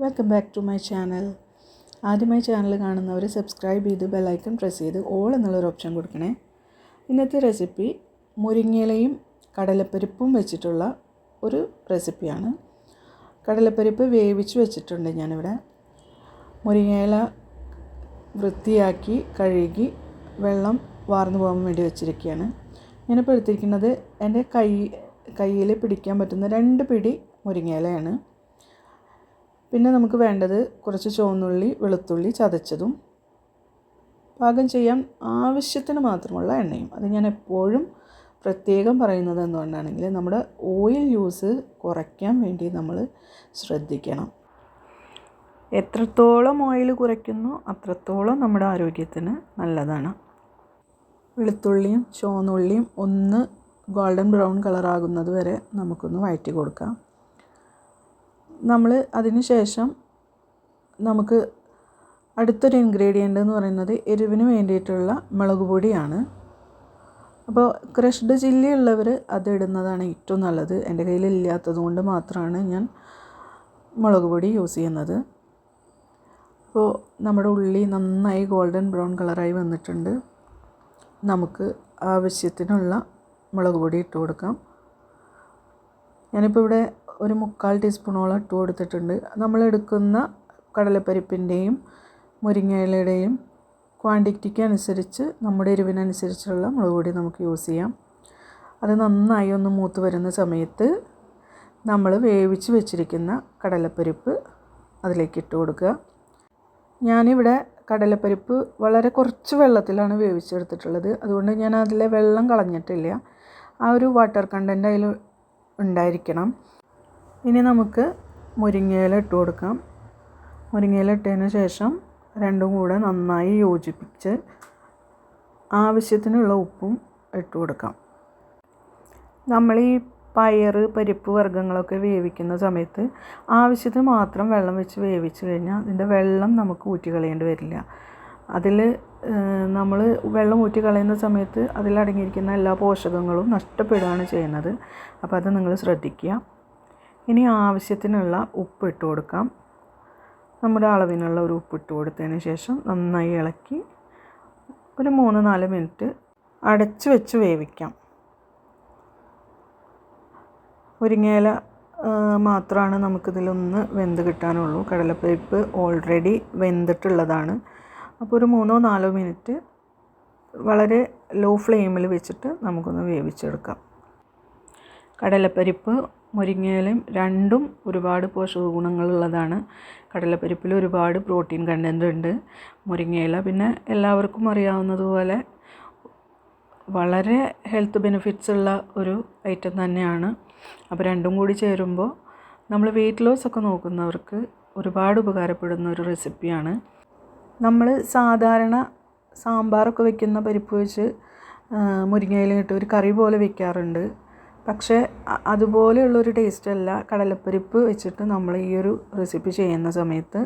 Welcome back to my channel. ആദ്യമായി channel കാണുന്നവർ subscribe ചെയ്ത് ബെല്ലൈക്കൺ പ്രസ് ചെയ്ത് ഓൾ എന്നുള്ളൊരു ഓപ്ഷൻ കൊടുക്കണേ. ഇന്നത്തെ റെസിപ്പി മുരിങ്ങയിലയും കടലപ്പരിപ്പും വെച്ചിട്ടുള്ള ഒരു റെസിപ്പിയാണ്. കടലപ്പരിപ്പ് വേവിച്ച് വെച്ചിട്ടുണ്ട് ഞാനിവിടെ. മുരിങ്ങയില വൃത്തിയാക്കി കഴുകി വെള്ളം വാർന്നു പോകാൻ വേണ്ടി വെച്ചിരിക്കുകയാണ്. ഞാനിപ്പോൾ എടുത്തിരിക്കുന്നത് എൻ്റെ കയ്യിൽ പിടിക്കാൻ പറ്റുന്ന 2 പിടി മുരിങ്ങയിലയാണ്. പിന്നെ നമുക്ക് വേണ്ടത് കുറച്ച് ചുവന്നുള്ളി, വെളുത്തുള്ളി ചതച്ചതും, പാകം ചെയ്യാൻ ആവശ്യത്തിന് മാത്രമുള്ള എണ്ണയും. അത് ഞാൻ എപ്പോഴും പ്രത്യേകം പറയുന്നത് എന്തുകൊണ്ടാണെങ്കിൽ നമ്മുടെ ഓയിൽ യൂസ് കുറയ്ക്കാൻ വേണ്ടി നമ്മൾ ശ്രദ്ധിക്കണം. എത്രത്തോളം ഓയിൽ കുറയ്ക്കുന്നോ അത്രത്തോളം നമ്മുടെ ആരോഗ്യത്തിന് നല്ലതാണ്. വെളുത്തുള്ളിയും ചുവന്നുള്ളിയും ഒന്ന് ഗോൾഡൻ ബ്രൗൺ കളറാകുന്നത് വരെ നമുക്കൊന്ന് വഴറ്റി കൊടുക്കാം. നമ്മൾ അതിന് ശേഷം നമുക്ക് അടുത്തൊരു ഇൻഗ്രീഡിയൻ്റ് എന്ന് പറയുന്നത് എരിവിന് വേണ്ടിയിട്ടുള്ള മുളക് പൊടിയാണ്. അപ്പോൾ ക്രഷ്ഡ് ചില്ലി ഉള്ളവർ അത് ഇടുന്നതാണ് ഏറ്റവും നല്ലത്. എൻ്റെ കയ്യിൽ ഇല്ലാത്തത് കൊണ്ട് മാത്രമാണ് ഞാൻ മുളക് പൊടി യൂസ് ചെയ്യുന്നത്. അപ്പോൾ നമ്മുടെ ഉള്ളി നന്നായി ഗോൾഡൻ ബ്രൗൺ കളറായി വന്നിട്ടുണ്ട്. നമുക്ക് ആവശ്യത്തിനുള്ള മുളക് പൊടി ഇട്ട് കൊടുക്കാം. ഞാനിപ്പോൾ ഇവിടെ ഒരു 3/4 ടീസ്പൂണോളം ഇട്ട് കൊടുത്തിട്ടുണ്ട്. നമ്മൾ എടുക്കുന്ന കടലപ്പരിപ്പിൻ്റെയും മുരിങ്ങയിലയുടെയും ക്വാണ്ടിറ്റിക്ക് അനുസരിച്ച് നമ്മുടെ എരിവിനനുസരിച്ചുള്ള മുളക് പൊടി നമുക്ക് യൂസ് ചെയ്യാം. അത് നന്നായി ഒന്ന് മൂത്ത് വരുന്ന സമയത്ത് നമ്മൾ വേവിച്ച് വെച്ചിരിക്കുന്ന കടലപ്പരിപ്പ് അതിലേക്ക് ഇട്ട് കൊടുക്കുക. ഞാനിവിടെ കടലപ്പരിപ്പ് വളരെ കുറച്ച് വെള്ളത്തിലാണ് വേവിച്ചെടുത്തിട്ടുള്ളത്. അതുകൊണ്ട് ഞാൻ അതിലെ വെള്ളം കളഞ്ഞിട്ടില്ല. ആ ഒരു വാട്ടർ കണ്ടൻറ്റ് അതിൽ ഉണ്ടായിരിക്കണം. ഇനി നമുക്ക് മുരിങ്ങയില ഇട്ട് കൊടുക്കാം. മുരിങ്ങയില ഇട്ടതിന് ശേഷം രണ്ടും കൂടെ നന്നായി യോജിപ്പിച്ച് ആവശ്യത്തിനുള്ള ഉപ്പും ഇട്ട് കൊടുക്കാം. നമ്മൾ ഈ പരിപ്പ് വർഗ്ഗങ്ങളൊക്കെ വേവിക്കുന്ന സമയത്ത് ആവശ്യത്തിന് മാത്രം വെള്ളം വെച്ച് വേവിച്ച് കഴിഞ്ഞാൽ അതിൻ്റെ വെള്ളം നമുക്ക് ഊറ്റിക്കളയേണ്ടി വരില്ല. അതിൽ നമ്മൾ വെള്ളം ഊറ്റിക്കളയുന്ന സമയത്ത് അതിലടങ്ങിയിരിക്കുന്ന എല്ലാ പോഷകങ്ങളും നഷ്ടപ്പെടുകയാണ് ചെയ്യുന്നത്. അപ്പോൾ അത് നിങ്ങൾ ശ്രദ്ധിക്കുക. ഇനി ആവശ്യത്തിനുള്ള ഉപ്പ് ഇട്ട് കൊടുക്കാം. നമ്മുടെ അളവിനുള്ള ഒരു ഉപ്പ് ഇട്ട് കൊടുത്തതിന് ശേഷം നന്നായി ഇളക്കി ഒരു 3-4 മിനിറ്റ് അടച്ച് വെച്ച് വേവിക്കാം. മുരിങ്ങയില മാത്രമാണ് നമുക്കിതിലൊന്ന് വെന്ത് കിട്ടാനുള്ളൂ. കടലപ്പരിപ്പ് ഓൾറെഡി വെന്തിട്ടുള്ളതാണ്. അപ്പോൾ ഒരു 3-4 മിനിറ്റ് വളരെ ലോ ഫ്ലെയിമിൽ വെച്ചിട്ട് നമുക്കൊന്ന് വേവിച്ചെടുക്കാം. കടലപ്പരിപ്പ് മുരിങ്ങയിലയും രണ്ടും ഒരുപാട് പോഷക ഗുണങ്ങളുള്ളതാണ്. കടലപ്പരിപ്പിൽ ഒരുപാട് പ്രോട്ടീൻ കണ്ടൻ്റ് ഉണ്ട്. മുരിങ്ങയില പിന്നെ എല്ലാവർക്കും അറിയാവുന്നതുപോലെ വളരെ ഹെൽത്ത് ബെനിഫിറ്റ്സ് ഉള്ള ഒരു ഐറ്റം തന്നെയാണ്. അപ്പോൾ രണ്ടും കൂടി ചേരുമ്പോൾ നമ്മൾ വെയിറ്റ് ലോസ് ഒക്കെ നോക്കുന്നവർക്ക് ഒരുപാട് ഉപകാരപ്പെടുന്ന ഒരു റെസിപ്പിയാണ്. നമ്മൾ സാധാരണ സാമ്പാറൊക്കെ വെക്കുന്ന പരിപ്പ് വെച്ച് മുരിങ്ങയില ഇട്ട് ഒരു കറി പോലെ വെക്കാറുണ്ട്. പക്ഷേ അതുപോലെയുള്ളൊരു ടേസ്റ്റ് അല്ല കടലപ്പരിപ്പ് വെച്ചിട്ട് നമ്മൾ ഈ ഒരു റെസിപ്പി ചെയ്യുന്ന സമയത്ത്.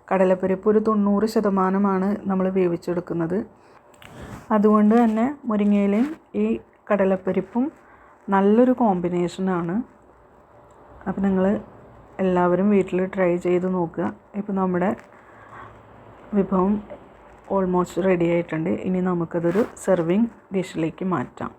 കടലപ്പരിപ്പ് ഒരു 90% നമ്മൾ വേവിച്ചെടുക്കുന്നത്. അതുകൊണ്ട് തന്നെ മുരിങ്ങയിലയും ഈ കടലപ്പരിപ്പും നല്ലൊരു കോമ്പിനേഷനാണ്. അപ്പോൾ നിങ്ങൾ എല്ലാവരും വീട്ടിൽ ട്രൈ ചെയ്ത് നോക്കുക. ഇപ്പോൾ നമ്മുടെ വിഭവം ഓൾമോസ്റ്റ് റെഡി ആയിട്ടുണ്ട്. ഇനി നമുക്കതൊരു സെർവിങ് ഡിഷിലേക്ക് മാറ്റാം.